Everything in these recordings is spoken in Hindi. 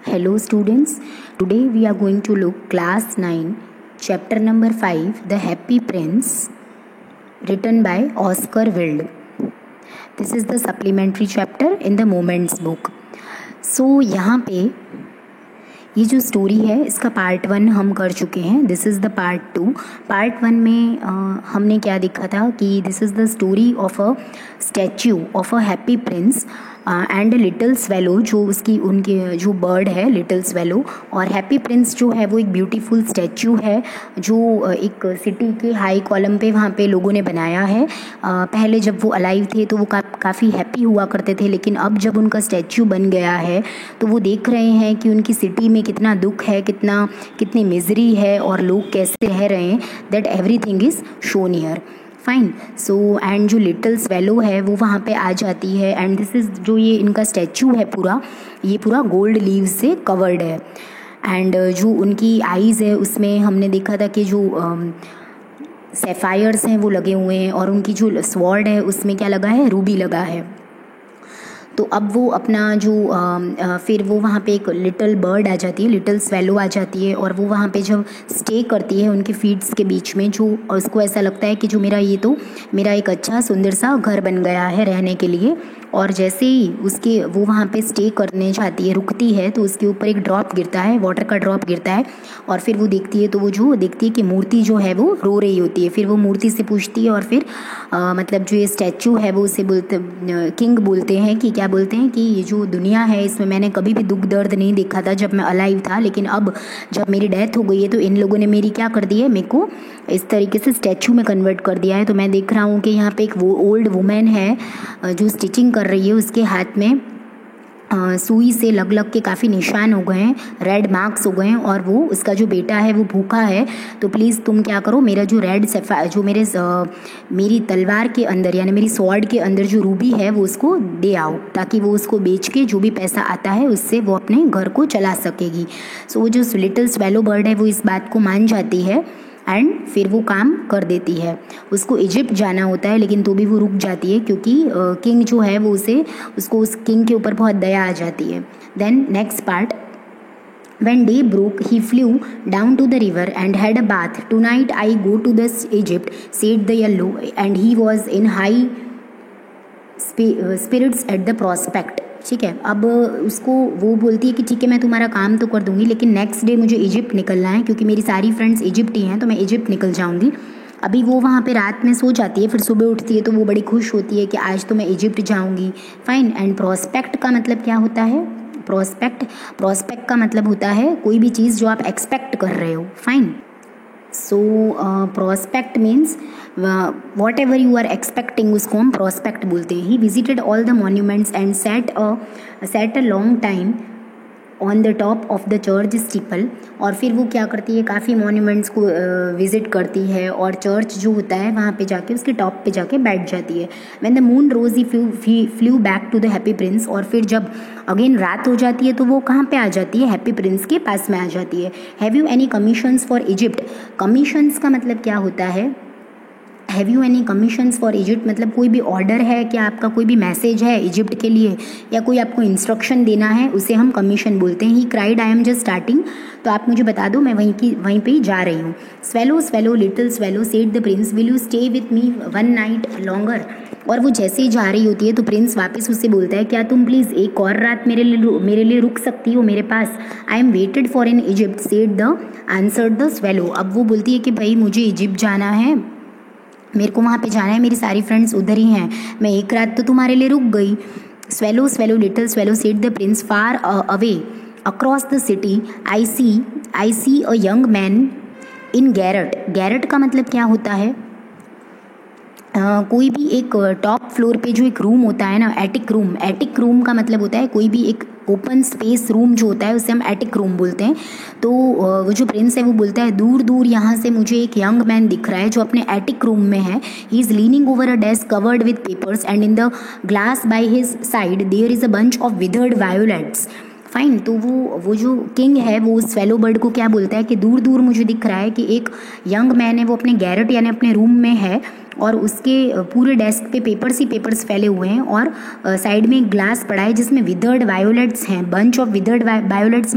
Hello students, today we are going to look class 9 chapter number 5 The Happy Prince written by Oscar Wilde. This is the supplementary chapter in the Moments book. So यहाँ पे ये जो स्टोरी है इसका पार्ट 1 हम कर चुके हैं. This is the part 2. Part 1 में हमने क्या देखा था कि this is the story of a statue of a happy Prince and little swallow, जो उसकी उनके जो बर्ड है लिटिल स्वेलो, और हैप्पी प्रिंस जो है वो एक ब्यूटीफुल स्टैच्यू है जो एक सिटी के हाई कॉलम पे वहाँ पे लोगों ने बनाया है. पहले जब वो अलाइव थे तो वो काफ़ी हैप्पी हुआ करते थे, लेकिन अब जब उनका स्टैच्यू बन गया है तो वो देख रहे हैं कि उनकी सिटी में कितना दुख है, कितनी मिजरी है और लोग कैसे रह रहे हैं. That everything is shown here. Fine. So and जो लिटिल स्वेलो है वो वहाँ पे आ जाती है एंड दिस इज़ जो ये इनका स्टैच्यू है ये पूरा गोल्ड लीव्स से कवर्ड है. एंड जो उनकी आईज़ है उसमें हमने देखा था कि जो सैफायर्स हैं वो लगे हुए हैं, और उनकी जो स्वॉर्ड है उसमें क्या लगा है, रूबी लगा है. तो अब वो अपना जो फिर वो वहाँ पे एक लिटिल बर्ड आ जाती है, लिटिल स्वेलो आ जाती है, और वो वहाँ पे जब स्टे करती है उनके फीड्स के बीच में, जो उसको ऐसा लगता है कि जो मेरा एक अच्छा सुंदर सा घर बन गया है रहने के लिए. और जैसे ही वो वहाँ पे स्टे करने जाती है, रुकती है, तो उसके ऊपर एक ड्रॉप गिरता है, वाटर का ड्रॉप गिरता है, और फिर वो देखती है तो वो जो देखती है कि मूर्ति जो है वो रो रही होती है. फिर वो मूर्ति से पूछती है, और फिर मतलब जो ये स्टैच्यू है वो उसे किंग बोलते हैं कि क्या बोलते हैं कि ये जो दुनिया है इसमें मैंने कभी भी दुख दर्द नहीं देखा था जब मैं अलाइव था, लेकिन अब जब मेरी डेथ हो गई है तो इन लोगों ने मेरी क्या कर दी है, मेरे को इस तरीके से स्टैच्यू में कन्वर्ट कर दिया है. तो मैं देख रहा हूँ कि यहाँ पे एक वो ओल्ड वुमेन है जो स्टिचिंग कर रही है, उसके हाथ में सुई से लग के काफ़ी निशान हो गए हैं, रेड मार्क्स हो गए हैं, और वो उसका जो बेटा है वो भूखा है. तो प्लीज़ तुम क्या करो, मेरा जो मेरी तलवार के अंदर यानी मेरी स्वॉर्ड के अंदर जो रूबी है वो उसको दे आओ, ताकि वो उसको बेच के जो भी पैसा आता है उससे वो अपने घर को चला सकेगी. सो वो जो लिटिल स्वेलो बर्ड है वो इस बात को मान जाती है एंड फिर वो काम कर देती है. उसको इजिप्ट जाना होता है, लेकिन तो भी वो रुक जाती है क्योंकि किंग जो है वो उसको उस किंग के ऊपर बहुत दया आ जाती है. Then next part. When day broke, he flew down to the river and had a bath. Tonight I go to the Egypt, said the yellow, and he was in high spirits at the prospect. ठीक है. अब उसको वो बोलती है कि ठीक है मैं तुम्हारा काम तो कर दूंगी, लेकिन नेक्स्ट डे मुझे इजिप्ट निकलना है क्योंकि मेरी सारी फ्रेंड्स इजिप्ट ही हैं, तो मैं इजिप्ट निकल जाऊंगी. अभी वो वहाँ पे रात में सो जाती है, फिर सुबह उठती है तो वो बड़ी खुश होती है कि आज तो मैं इजिप्ट जाऊंगी. फाइन. एंड प्रोस्पेक्ट का मतलब क्या होता है, प्रोस्पेक्ट का मतलब होता है कोई भी चीज़ जो आप एक्सपेक्ट कर रहे हो. Fine. So prospect means whatever you are expecting, उसको हम प्रोस्पेक्ट बोलते हैं. He visited all the monuments and sat a long time on the top of the church steeple. और फिर वो क्या करती है, काफ़ी मॉन्यूमेंट्स को विजिट करती है और चर्च जो होता है वहाँ पे जाके उसके टॉप पे जाके बैठ जाती है. When the moon rose he flew back to the happy prince. और फिर जब अगेन रात हो जाती है तो वो कहाँ पे आ जाती है, हैप्पी प्रिंस के पास में आ जाती है. Have you any commissions for Egypt. Commissions का मतलब क्या होता है, have you any commissions for Egypt मतलब कोई भी ऑर्डर है क्या, आपका कोई भी मैसेज है इजिप्ट के लिए, या कोई आपको इंस्ट्रक्शन देना है, उसे हम कमीशन बोलते हैं. He cried I am just starting, तो आप मुझे बता दो मैं वहीं पे ही जा रही हूँ. Swallow swallow little swallow said the Prince, will you stay with me one night longer. और वो जैसे ही जा रही होती है तो प्रिंस वापस उससे बोलता है क्या तुम प्लीज़ एक और रात मेरे लिए रुक सकती हो मेरे पास. I am waited for in Egypt said the answered the swallow. अब वो बोलती है कि भाई मुझे इजिप्ट जाना है, मेरे को वहाँ पे जाना है, मेरी सारी फ्रेंड्स उधर ही हैं, मैं एक रात तो तुम्हारे लिए रुक गई. Swallow swallow little swallow said the prince, far away across the city I see a young man in garret. Garret का मतलब क्या होता है, कोई भी एक टॉप फ्लोर पे जो एक रूम होता है ना, एटिक रूम का मतलब होता है कोई भी एक ओपन स्पेस रूम जो होता है उसे हम एटिक रूम बोलते हैं. तो वो जो प्रिंस है वो बोलता है दूर दूर यहाँ से मुझे एक यंग मैन दिख रहा है जो अपने एटिक रूम में है. He is leaning over a desk covered with papers and in the glass by his side there is a bunch of withered violets. Fine. तो वो जो किंग है वो स्वेलो बर्ड को क्या बोलता है कि दूर दूर मुझे दिख रहा है कि एक यंग मैन है वो अपने गैरेट यानी अपने रूम में है, और उसके पूरे डेस्क पे पेपर्स ही पेपर्स फैले हुए हैं और साइड में एक ग्लास पड़ा है जिसमें विदर्ड वायोलेट्स हैं, बंच ऑफ विदर्ड वायोलेट्स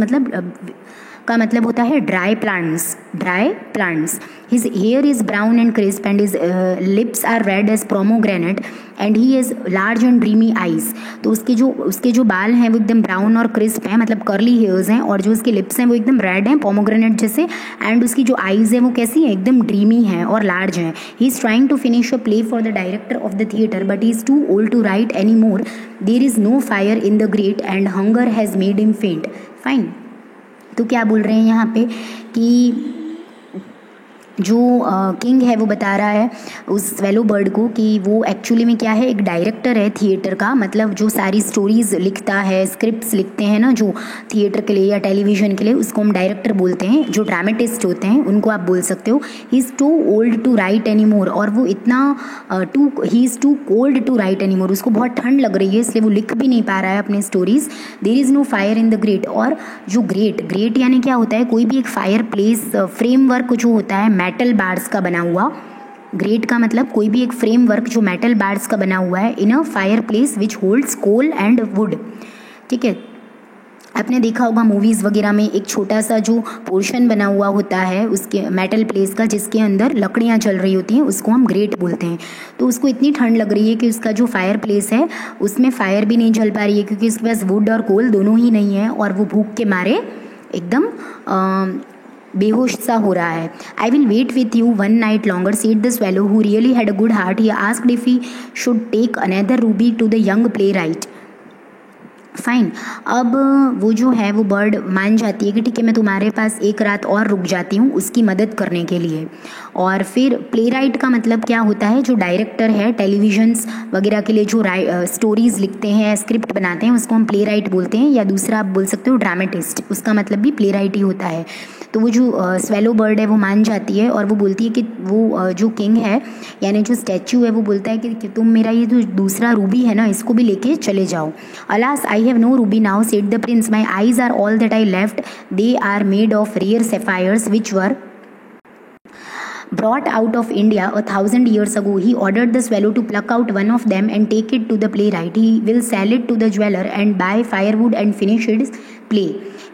का मतलब होता है dry plants. His hair is brown and crisp and his lips are red as pomegranate and he is large and dreamy eyes. तो उसके जो बाल हैं वो एकदम ब्राउन और क्रिस्प हैं, मतलब कर्ली हेयर्स हैं, और जो उसके लिप्स हैं वो एकदम रेड हैं पोमोग्रेनेट जैसे, एंड उसकी जो आईज है वो कैसी है, एकदम ड्रीमी है और लार्ज हैं। He is trying to finish a play for the director of the theatre but he is too old to write any more. There is no fire in the grate and hunger has made him faint. Fine. तो क्या बोल रहे हैं यहाँ पे कि जो किंग है वो बता रहा है उस स्वेलो बर्ड को कि वो एक्चुअली में क्या है, एक डायरेक्टर है थिएटर का, मतलब जो सारी स्टोरीज़ लिखता है, स्क्रिप्ट्स लिखते हैं ना जो थिएटर के लिए या टेलीविज़न के लिए, उसको हम डायरेक्टर बोलते हैं। जो ड्रामेटिस्ट होते हैं उनको आप बोल सकते हो। He is too old to write any more, और वो इतना he is too cold to write any more, उसको बहुत ठंड लग रही है इसलिए वो लिख भी नहीं पा रहा है अपने stories. There is no fire in the grate, और जो ग्रेट यानी क्या होता है, कोई भी एक फायर प्लेस फ्रेमवर्क जो होता है मेटल बार्स का बना हुआ, ग्रेट का मतलब कोई भी एक फ्रेमवर्क जो मेटल बार्स का बना हुआ है in a fireplace which holds coal and wood. ठीक है, आपने देखा होगा मूवीज़ वगैरह में एक छोटा सा जो पोर्शन बना हुआ होता है उसके मेटल प्लेस का जिसके अंदर लकड़ियाँ जल रही होती हैं, उसको हम ग्रेट बोलते हैं। तो उसको इतनी ठंड लग रही है कि उसका जो फायर प्लेस है उसमें फायर भी नहीं जल पा रही है क्योंकि उसके पास वुड और कोल दोनों ही नहीं है, और वो भूख के मारे एकदम बेहोश सा हो रहा है। I will wait with you one night longer said the swallow who really had a good heart. He asked if he should take another ruby to the young playwright. Fine. अब वो जो है वो बर्ड मान जाती है कि ठीक है मैं तुम्हारे पास एक रात और रुक जाती हूँ उसकी मदद करने के लिए। और फिर प्ले राइट का मतलब क्या होता है, जो डायरेक्टर है टेलीविजन्स वगैरह के लिए जो स्टोरीज़ लिखते हैं, स्क्रिप्ट बनाते हैं, उसको हम प्ले राइट बोलते हैं, या दूसरा आप बोल सकते हो ड्रामेटिस्ट, उसका मतलब भी प्ले राइट ही होता है। तो वो जो स्वेलो बर्ड है वो मान जाती है और वो बोलती है कि वो जो किंग है यानी जो स्टैचू है वो बोलता है कि तुम मेरा ये जो दूसरा रूबी है ना इसको भी लेके चले जाओ। Alas I have no ruby now said the prince, my eyes are all that I left, they are made of rare sapphires which were brought out of India 1,000 years ago. He ordered the swallow to pluck out one of them and take it to the playwright. He will sell it to the jeweler and buy firewood and finish his play.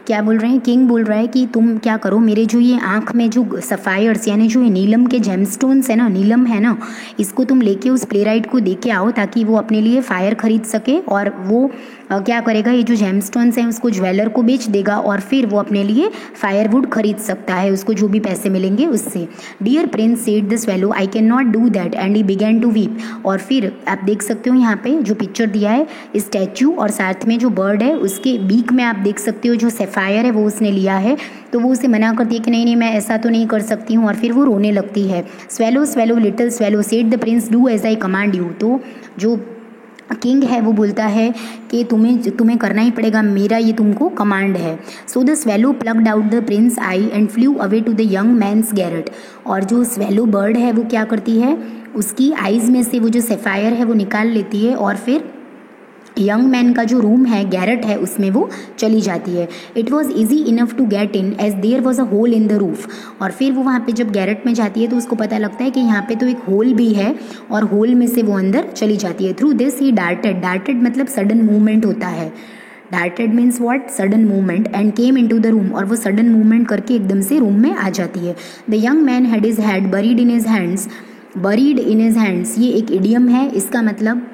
क्या बोल रहे हैं, किंग बोल रहा है कि तुम क्या करो, मेरे जो ये आँख में जो सफ़ायर्स यानी जो नीलम के जेमस्टोन्स है ना, नीलम है ना, इसको तुम लेके उस प्लेराइट को दे के आओ ताकि वो अपने लिए फायर खरीद सके, और वो क्या करेगा, ये जो जेमस्टोन्स हैं उसको ज्वेलर को बेच देगा और फिर वो अपने लिए फायरवुड खरीद सकता है, उसको जो भी पैसे मिलेंगे उससे। Dear prince said the swallow, I can not do that and he began to weep. और फिर आप देख सकते हो यहाँ पे जो पिक्चर दिया है स्टैचू और साथ में जो बर्ड है उसके बीक में आप देख सकते हो जो सफ़ायर है वो उसने लिया है, तो वो उसे मना करती है कि नहीं मैं ऐसा तो नहीं कर सकती हूँ, और फिर वो रोने लगती है। Swallow swallow little swallow said the prince, do as I command you. तो जो किंग है वो बोलता है कि तुम्हें करना ही पड़ेगा, मेरा ये तुमको कमांड है। So the swallow plucked out the prince eye and flew away to the young man's garret. और जो स्वेलो बर्ड है वो क्या करती है, उसकी आइज़ में से वो जो सफ़ायर है वो निकाल लेती है और फिर यंग मैन का जो रूम है गैरेट है उसमें वो चली जाती है। It was easy enough to get in as there was a hole in the roof. और फिर वो वहाँ पे जब गैरेट में जाती है तो उसको पता लगता है कि यहाँ पे तो एक होल भी है और होल में से वो अंदर चली जाती है। थ्रू दिस ही डार्टेड मतलब सडन मूवमेंट होता है, darted means what, sudden movement, and came into the room, और वो सडन मूवमेंट करके एकदम से रूम में आ जाती है। The young man had his head buried in his hands, buried in his hands ये एक इडियम है, इसका मतलब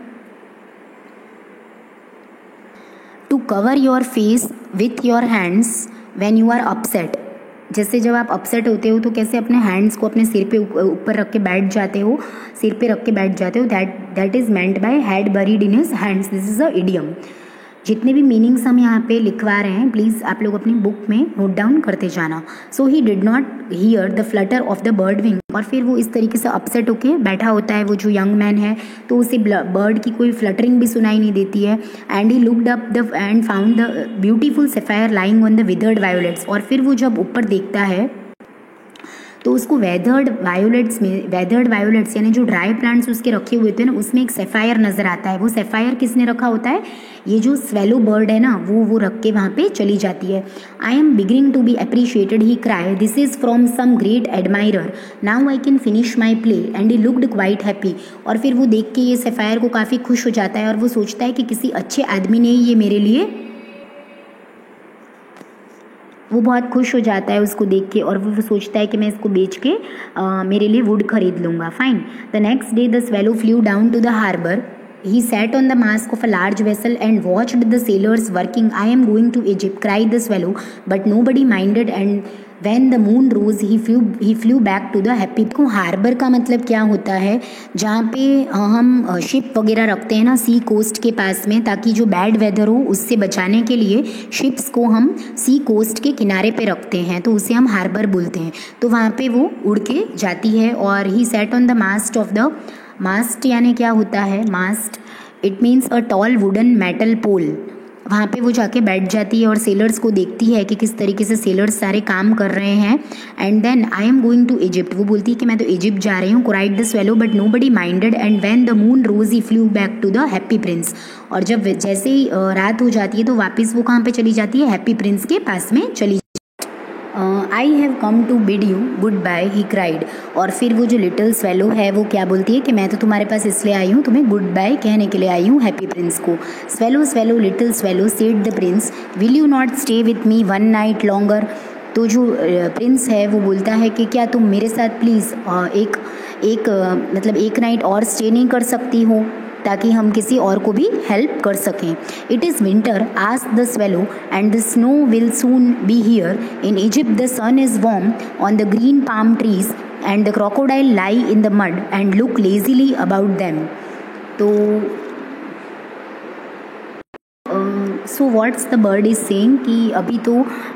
to cover your face with your hands when you are upset. जैसे जब आप अपसेट होते हो तो कैसे अपने हैंड्स को अपने सिर पे ऊपर रख के बैठ जाते हो, सिर पे रख के बैठ जाते हो, that is meant by had buried in his hands, this is a idiom. जितने भी मीनिंग्स हम यहाँ पे लिखवा रहे हैं प्लीज़ आप लोग अपनी बुक में नोट डाउन करते जाना। So he did not hear the flutter of the bird wing. और फिर वो इस तरीके से अपसेट होके बैठा होता है वो जो यंग मैन है, तो उसे बर्ड की कोई फ्लटरिंग भी सुनाई नहीं देती है। And he looked up the and found the beautiful sapphire lying on the withered violets. और फिर वो जब ऊपर देखता है तो उसको वेदर्ड वायोलेट्स यानी जो ड्राई प्लांट्स उसके रखे हुए थे ना, उसमें एक सेफायर नज़र आता है। वो सेफायर किसने रखा होता है? ये जो स्वेलो बर्ड है ना, वो रख के वहाँ पे चली जाती है। I am beginning to be appreciated he cried, this is from some great admirer, now I can finish my play and he looked quite happy. और फिर वो देख के ये सेफायर को काफ़ी खुश हो जाता है और वो सोचता है कि किसी अच्छे आदमी ने ये मेरे लिए, वो बहुत खुश हो जाता है उसको देख के और वो सोचता है कि मैं इसको बेच के मेरे लिए वुड खरीद लूँगा। Fine. The next day the swallow flew down to the harbour. He sat on the mast of a large vessel and watched the sailors working. I am going to Egypt, cried the swallow, but nobody minded, and when the moon rose he flew back to the happy. को हार्बर का मतलब क्या होता है? जहाँ पे हम शिप वगैरह रखते हैं ना सी कोस्ट के पास में, ताकि जो बैड वेदर हो उससे बचाने के लिए शिप्स को हम सी कोस्ट के किनारे पे रखते हैं, तो उसे हम हार्बर बोलते हैं। तो वहाँ पे वो उड़ के जाती है और he set on the mast of the, mast यानी क्या होता है? Mast, it means a tall wooden metal pole. वहाँ पे वो जाके बैठ जाती है और सेलर्स को देखती है कि किस तरीके से सेलर्स सारे काम कर रहे हैं। And then I am going to Egypt, वो बोलती है कि मैं तो इजिप्ट जा रही हूँ, cried the swallow but nobody minded, and when the moon rose he flew back to the happy prince. और जब जैसे ही रात हो जाती है तो वापस वो कहाँ पे चली जाती है? हैप्पी प्रिंस के पास में चली। I have come to bid you goodbye, he cried. और फिर वो जो लिटिल स्वेलो है वो क्या बोलती है कि मैं तो तुम्हारे पास इसलिए आई हूँ, तुम्हें गुड बाय कहने के लिए आई हूँ हैप्पी प्रिंस को। Swallow swallow little swallow said the Prince, will you not stay with me one night longer. तो जो प्रिंस है वो बोलता है कि क्या तुम मेरे साथ प्लीज़ मतलब एक नाइट और स्टे नहीं कर सकती हो, ताकि हम किसी और को भी हेल्प कर सकें। It is winter, asked the swallow, and the snow will soon be here. In Egypt the sun is warm on the green palm trees and the crocodile lie in the mud and look lazily about them. तो so what's the bird is saying कि अभी तो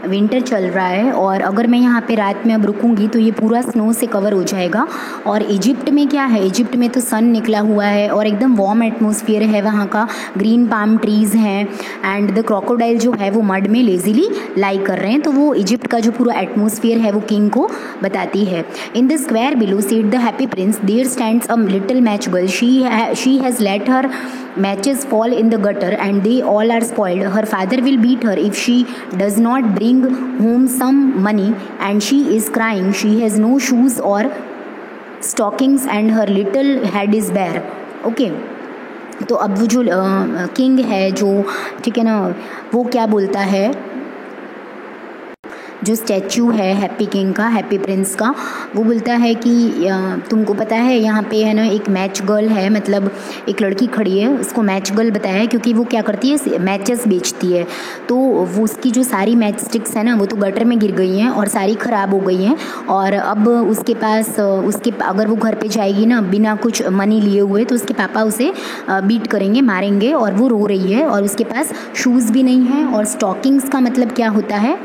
विंटर चल रहा है और अगर मैं यहाँ पे रात में अब रुकूंगी तो ये पूरा स्नो से कवर हो जाएगा। और इजिप्ट में क्या है? इजिप्ट में तो सन निकला हुआ है और एकदम वार्म एटमॉस्फेयर है वहाँ का, ग्रीन पाम ट्रीज़ हैं एंड द क्रोकोडाइल जो है वो मड में लेजीली लाई कर रहे हैं। तो वो इजिप्ट का जो पूरा एटमॉस्फेयर है वो किंग को बताती है। In the square below said the happy prince, there stands a little match girl, she has let her matches fall in the gutter and they all are spoiled. Her father will beat her if she does not bring home some money, and she is crying. She has no shoes or stockings and her little head is bare. Okay. तो अब वो जो किंग है जो, ठीक है ना, वो क्या बोलता है? जो स्टैचू है हैप्पी किंग का, हैप्पी प्रिंस का, वो बोलता है कि तुमको पता है यहाँ पे है ना एक मैच गर्ल है, मतलब एक लड़की खड़ी है, उसको मैच गर्ल बताया है क्योंकि वो क्या करती है? मैचेस बेचती है। तो वो उसकी जो सारी मैच स्टिक्स है ना वो तो गटर में गिर गई हैं और सारी ख़राब हो गई हैं। और अब उसके पास अगर वो घर पे जाएगी ना बिना कुछ मनी लिए हुए तो उसके पापा उसे बीट करेंगे, मारेंगे। और वो रो रही है और उसके पास शूज़ भी नहीं है। और स्टॉकिंग्स का मतलब क्या होता है?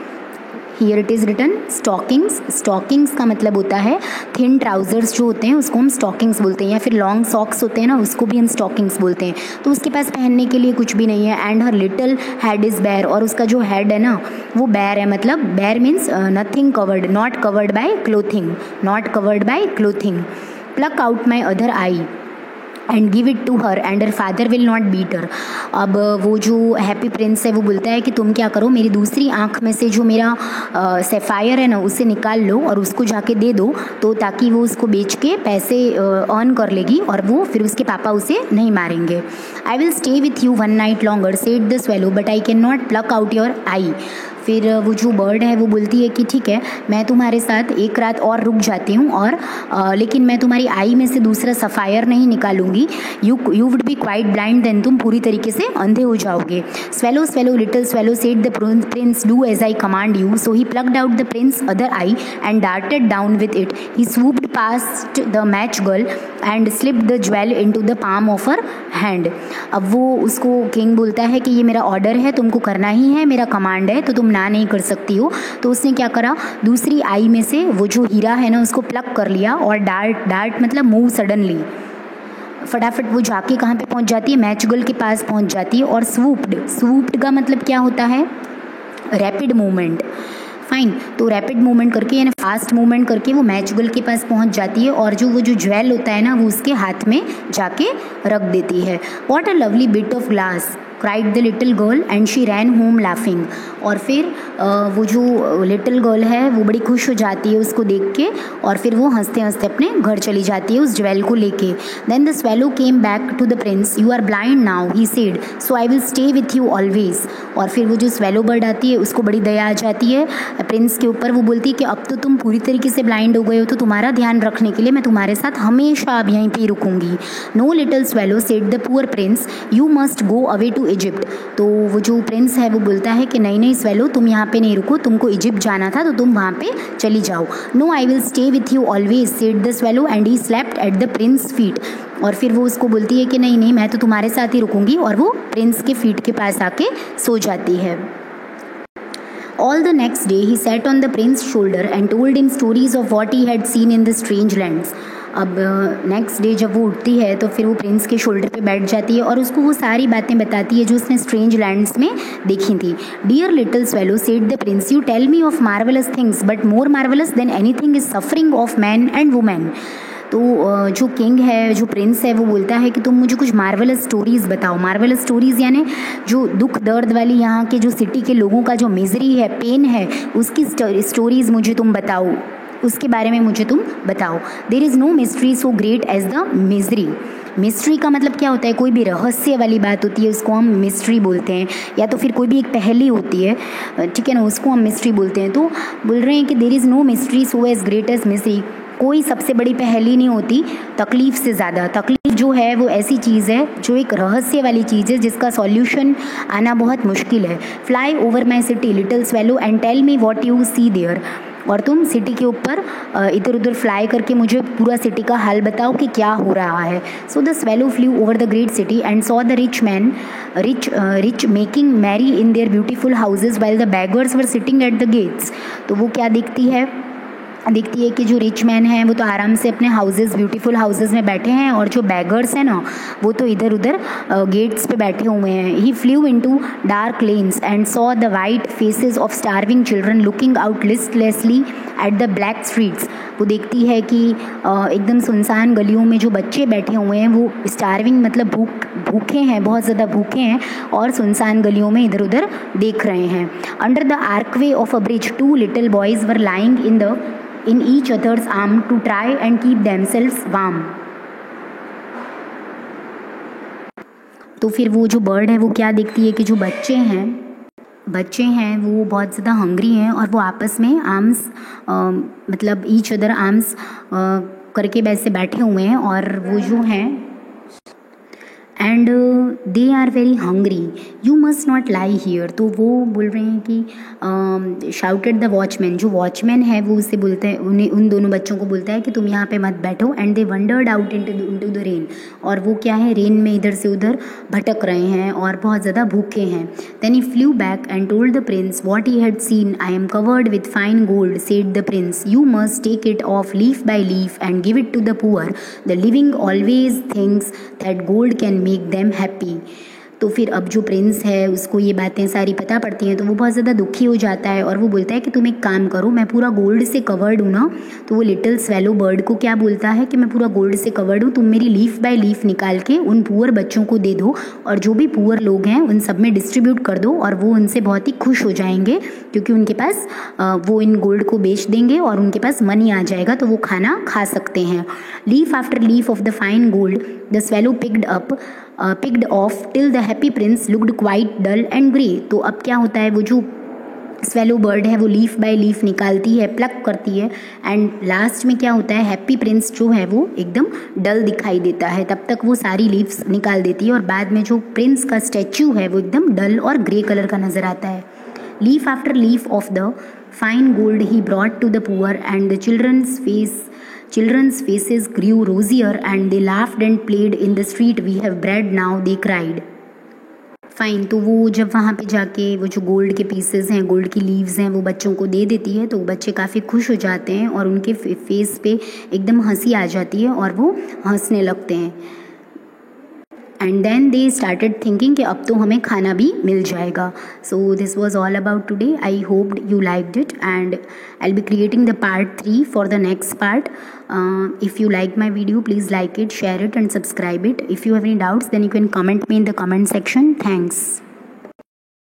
Here it is written stockings. Stockings का मतलब होता है थिन ट्राउजर्स जो होते हैं उसको हम स्टॉकिंग्स बोलते हैं, या फिर लॉन्ग सॉक्स होते हैं ना उसको भी हम स्टॉकिंग्स बोलते हैं। तो उसके पास पहनने के लिए कुछ भी नहीं है। And her little head is bare, और उसका जो हेड है ना वो बेयर है, मतलब bare means nothing covered, not covered by clothing, not covered by clothing. Pluck out my other eye and give it to her and her father will not beat her. अब वो जो हैप्पी प्रिंस है वो बोलता है कि तुम क्या करो, मेरी दूसरी आँख में से जो मेरा सेफायर है ना उसे निकाल लो और उसको जाके दे दो, तो ताकि वो उसको बेच के पैसे अर्न कर लेगी और वो फिर उसके पापा उसे नहीं मारेंगे। I will stay with you one night longer said the swallow but I can not pluck out your eye. फिर वो जो बर्ड है वो बोलती है कि ठीक है मैं तुम्हारे साथ एक रात और रुक जाती हूँ और लेकिन मैं तुम्हारी आई में से दूसरा सफ़ायर नहीं निकालूंगी। You would be quite blind, then तुम पूरी तरीके से अंधे हो जाओगे। Swallow swallow little swallow said the prince do as I command you. So he plucked out the prince other eye and darted down with it. He swooped past the match girl and slipped the jewel into the palm of her hand. अब वो उसको किंग बोलता है कि ये मेरा ऑर्डर है, तुमको करना ही है, मेरा कमांड है, तो तुम ना नहीं कर सकती हो। तो उसने क्या करा, दूसरी आई में से वो जो हीरा है ना उसको प्लक कर लिया और डार्ट मतलब मूव सडनली, फटाफट वो जाके कहाँ पे पहुँच जाती है? मैच गर्ल के पास पहुँच जाती है। और स्वूप्ड का मतलब क्या होता है? Rapid movement. फाइन। फाइन। तो रैपिड मूवमेंट करके यानी फास्ट मूवमेंट करके वो मैच गर्ल के पास पहुंच जाती है और वो जो ज्वेल होता है ना वो उसके हाथ में जाके रख देती है। What a lovely bit of glass cried the little girl and she rain home laughing. और फिर वो जो लिटिल गर्ल है वो बड़ी खुश हो जाती है उसको देख के और फिर वो हंसते हंसते अपने घर चली जाती है उस ज्वेल को लेके। Then the swallow came back to the prince, you are blind now he said, so I will stay with you always. और फिर वो जो स्वेलो बर्ड आती है उसको बड़ी दया आ जाती है प्रिंस के ऊपर। वो बोलती है कि अब तो तुम पूरी तरीके से ब्लाइंड हो गए हो, तो तुम्हारा ध्यान रखने के लिए मैं तुम्हारे साथ हमेशा अब यहीं पे रुकूंगी। No little swallow said the poor prince, you must go away to Egypt. तो वो जो प्रिंस है वो बोलता है कि नहीं नहीं स्वेलो, तुम यहाँ पे नहीं रुको, तुमको इजिप्ट जाना था तो तुम वहाँ पे चली जाओ। No I will stay with you always said the swallow and he slept at the prince feet. और फिर वो उसको बोलती है कि नहीं नहीं मैं तो तुम्हारे साथ ही रुकूंगी, और वो प्रिंस के फीट के पास आके सो जाती है। All the next day he sat on the prince's shoulder and told him stories of what he had seen in the strange lands. अब नेक्स्ट डे जब वो उठती है तो फिर वो प्रिंस के शोल्डर पे बैठ जाती है और उसको वो सारी बातें बताती है जो उसने स्ट्रेंज लैंड्स में देखी थी। Dear little swallow said the prince, you tell me of marvellous things but more marvellous than anything is suffering of man and women. तो जो किंग है, जो प्रिंस है, वो बोलता है कि तुम मुझे कुछ मार्वलस स्टोरीज़ बताओ। मार्वलस स्टोरीज़ यानी जो दुख दर्द वाली यहाँ के जो सिटी के लोगों का जो मिजरी है, पेन है, उसकी स्टोरीज़ मुझे तुम बताओ, उसके बारे में मुझे तुम बताओ। There is no mystery so great as the misery. Mystery का मतलब क्या होता है? कोई भी रहस्य वाली बात होती है उसको हम मिस्ट्री बोलते हैं, या तो फिर कोई भी एक पहेली होती है, ठीक है ना, उसको हम मिस्ट्री बोलते हैं। तो बोल रहे हैं कि there is no mystery so as great as mystery. कोई सबसे बड़ी पहेली नहीं होती तकलीफ़ से ज़्यादा। तकलीफ़ जो है वो ऐसी चीज़ है जो एक रहस्य वाली चीज़ है जिसका सॉल्यूशन आना बहुत मुश्किल है। Fly over my city little swallow and tell me what you see there. और तुम सिटी के ऊपर इधर उधर फ्लाई करके मुझे पूरा सिटी का हाल बताओ कि क्या हो रहा है। So the swallow flew over the great city and saw the rich making merry in their beautiful houses while the beggars were sitting at the gates. तो वो क्या देखती है कि जो रिच मैन हैं वो तो आराम से अपने हाउसेस, ब्यूटीफुल हाउसेस में बैठे हैं, और जो बैगर्स हैं ना वो तो इधर उधर गेट्स पे बैठे हुए हैं। He flew into dark lanes and saw the white faces of starving children looking out listlessly at the black streets. वो देखती है कि एकदम सुनसान गलियों में जो बच्चे बैठे हुए हैं वो स्टार्विंग मतलब भूखे हैं, बहुत ज़्यादा भूखे हैं, और सुनसान गलियों में इधर उधर देख रहे हैं। Under the archway of a bridge two little boys were lying in each other's arm to try and keep themselves warm. तो फिर वो जो बर्ड है वो क्या देखती है कि जो बच्चे हैं वो बहुत ज़्यादा हंग्री हैं और वो आपस में आर्म्स मतलब ईच अदर आर्म्स करके वैसे बैठे हुए हैं, और वो जो हैं and they are very hungry, you must not lie here. तो वो बोल रहे हैं कि शाउटेड द वॉचमैन, जो वॉचमैन है वो उससे बोलता है, उन दोनों बच्चों को बोलता है कि तुम यहाँ पे मत बैठो। And they wandered out into the rain, और वो क्या है, रेन में इधर से उधर भटक रहे हैं और बहुत ज़्यादा भूखे हैं। Then he flew back and told the prince what he had seen, I am covered with fine gold said the prince, you must take it off leaf by leaf and give it to the poor, the living always things that gold can make them happy. तो फिर अब जो प्रिंस है उसको ये बातें सारी पता पड़ती हैं, तो वो बहुत ज़्यादा दुखी हो जाता है और वो बोलता है कि तुम एक काम करो, मैं पूरा गोल्ड से कवर्ड हूँ ना। तो वो लिटिल स्वेलो बर्ड को क्या बोलता है कि मैं पूरा गोल्ड से कवर्ड हूँ, तुम मेरी लीफ बाय लीफ निकाल के उन पुअर बच्चों को दे दो, और जो भी पुअर लोग हैं उन सब में डिस्ट्रीब्यूट कर दो, और वो उनसे बहुत ही खुश हो जाएंगे क्योंकि उनके पास वो इन गोल्ड को बेच देंगे और उनके पास मनी आ जाएगा, तो वो खाना खा सकते हैं। Leaf after leaf of the fine gold the swallow picked off till the happy prince looked quite dull and grey। तो अब क्या होता है, वो जो स्वेलो बर्ड है वो लीफ बाय लीफ निकालती है, प्लक करती है, एंड लास्ट में क्या होता है, हैप्पी प्रिंस जो है वो एकदम डल दिखाई देता है। तब तक वो सारी लीव्स निकाल देती है और बाद में जो प्रिंस का स्टैचू है वो एकदम डल और ग्रे कलर का नज़र आता है। Leaf after leaf of the fine gold he brought to the poor and the Children's faces grew rosier and they laughed and played in the street, we have bread now, they cried। Fine, तो वो जब वहाँ पे जाके वो जो गोल्ड के पीसेस हैं, गोल्ड की लीव्स हैं, वो बच्चों को दे देती है, तो बच्चे काफ़ी खुश हो जाते हैं और उनके फेस पे एकदम हंसी आ जाती है और वो हंसने लगते हैं। And then they started thinking कि अब तो हमें खाना भी मिल जाएगा. So this was all about today. I hope you liked it and I will be creating the part 3 for the next part. If you like my video, please like it, share it and subscribe it. If you have any doubts, then you can comment me in the comment section. Thanks.